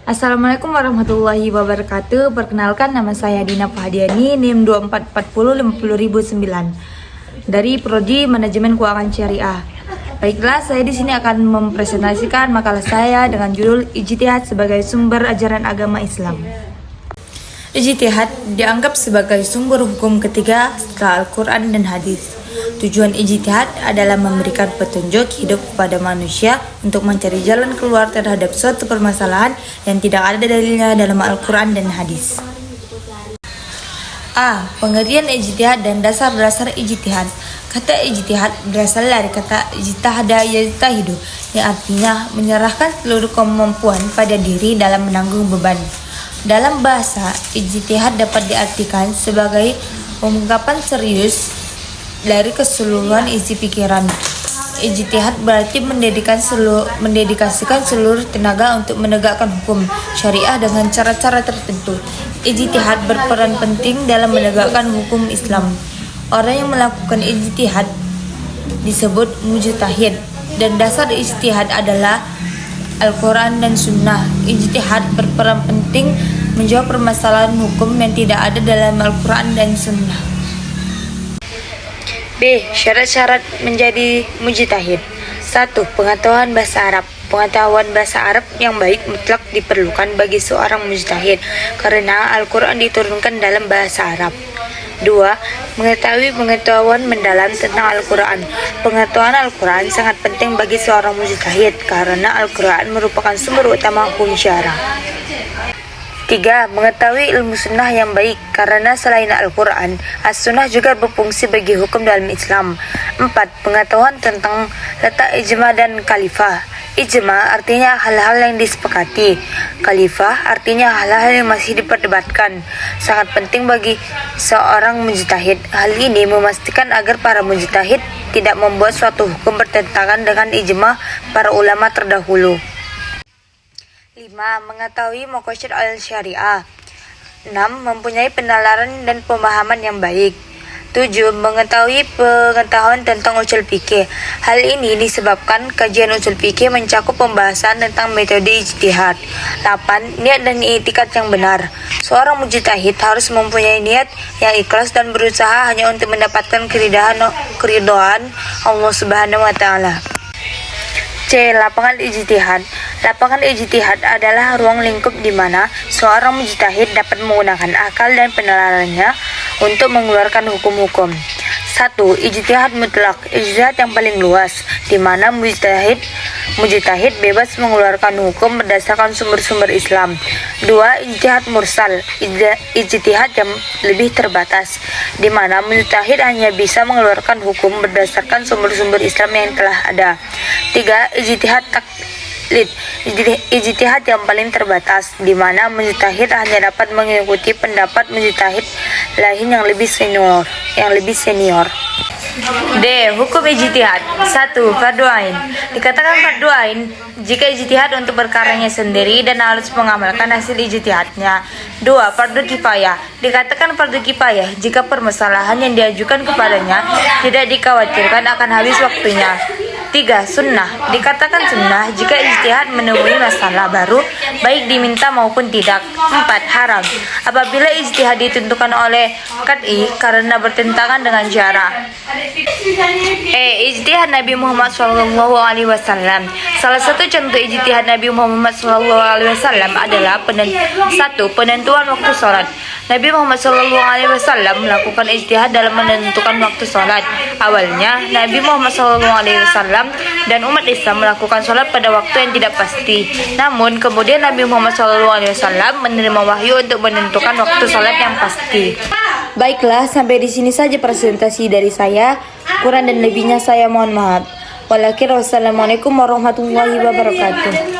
Assalamualaikum warahmatullahi wabarakatuh. Perkenalkan, nama saya Dina Fahdiani, NIM 2440 dari Prodi Manajemen Keuangan Syariah. Baiklah, saya di sini akan mempresentasikan makalah saya dengan judul Ijtihad sebagai sumber ajaran agama Islam. Ijtihad dianggap sebagai sumber hukum ketiga setelah Al-Quran dan Hadis. Tujuan ijtihad adalah memberikan petunjuk hidup kepada manusia untuk mencari jalan keluar terhadap suatu permasalahan yang tidak ada dalilnya dalam Al-Quran dan Hadis. A. Pengertian ijtihad dan dasar-dasar ijtihad. Kata ijtihad berasal dari kata ijtahada yajtahidu, yang artinya menyerahkan seluruh kemampuan pada diri dalam menanggung beban. Dalam bahasa, ijtihad dapat diartikan sebagai pengungkapan serius dari keseluruhan isi pikiran. Ijtihad berarti mendedikasikan seluruh tenaga untuk menegakkan hukum syariah dengan cara-cara tertentu. Ijtihad berperan penting dalam menegakkan hukum Islam. Orang yang melakukan ijtihad disebut mujtahid, dan dasar ijtihad adalah Al-Quran dan Sunnah. Ijtihad berperan penting menjawab permasalahan hukum yang tidak ada dalam Al-Quran dan Sunnah. B. Syarat-syarat menjadi mujtahid. 1. Pengetahuan bahasa Arab. Pengetahuan bahasa Arab yang baik mutlak diperlukan bagi seorang mujtahid karena Al-Quran diturunkan dalam bahasa Arab. 2. Mengetahui pengetahuan mendalam tentang Al-Quran. Pengetahuan Al-Quran sangat penting bagi seorang mujtahid karena Al-Quran merupakan sumber utama hukum syara. 3. Mengetahui ilmu sunnah yang baik karena selain Al-Quran, As-Sunnah juga berfungsi bagi hukum dalam Islam. 4. Pengetahuan tentang letak ijma dan khalifah. Ijma artinya hal-hal yang disepakati. Khalifah artinya hal-hal yang masih diperdebatkan. Sangat penting bagi seorang mujtahid. Hal ini memastikan agar para mujtahid tidak membuat suatu hukum bertentangan dengan ijma para ulama terdahulu. 5. Mengetahui maqasid al-syariah. 6. Mempunyai penalaran dan pemahaman yang baik. 7. Mengetahui pengetahuan tentang usul fikih. Hal ini disebabkan kajian usul fikih mencakup pembahasan tentang metode ijtihad. 8. Niat dan i'tikad yang benar. Seorang mujtahid harus mempunyai niat yang ikhlas dan berusaha hanya untuk mendapatkan keridhaan Allah Subhanahu wa taala. C. Lapangan ijtihad. Lapangan ijtihad adalah ruang lingkup di mana seorang mujtahid dapat menggunakan akal dan penalarannya untuk mengeluarkan hukum-hukum. 1. Ijtihad mutlak. Ijtihad yang paling luas, di mana mujtahid bebas mengeluarkan hukum berdasarkan sumber-sumber Islam. 2. Ijtihad mursal. Ijtihad yang lebih terbatas, di mana mujtahid hanya bisa mengeluarkan hukum berdasarkan sumber-sumber Islam yang telah ada. 3. Ijtihad taklid. Ijtihad yang paling terbatas, di mana mujtahid hanya dapat mengikuti pendapat mujtahid lain yang lebih senior. D. Hukum ijtihad. 1. Fardu ain. Dikatakan fardu ain jika ijtihad untuk perkaranya sendiri dan harus mengamalkan hasil ijtihadnya. 2. Fardu kifayah. Dikatakan fardu kifayah jika permasalahan yang diajukan kepadanya tidak dikhawatirkan akan habis waktunya. 3. Sunnah. Dikatakan sunnah jika ijtihad menemui masalah baru baik diminta maupun tidak. 4. Haram. Apabila ijtihad ditentukan oleh qat'i karena bertentangan dengan syara. Ijtihad Nabi Muhammad SAW. Salah satu contoh ijtihad Nabi Muhammad SAW adalah 1. Penentuan waktu sholat. Nabi Muhammad SAW melakukan ijtihad dalam menentukan waktu sholat. Awalnya, Nabi Muhammad SAW dan umat Islam melakukan sholat pada waktu yang tidak pasti. Namun, kemudian Nabi Muhammad SAW menerima wahyu untuk menentukan waktu sholat yang pasti. Baiklah, sampai di sini saja presentasi dari saya. Kurang dan lebihnya saya mohon maaf. Wassalamualaikum warahmatullahi wabarakatuh.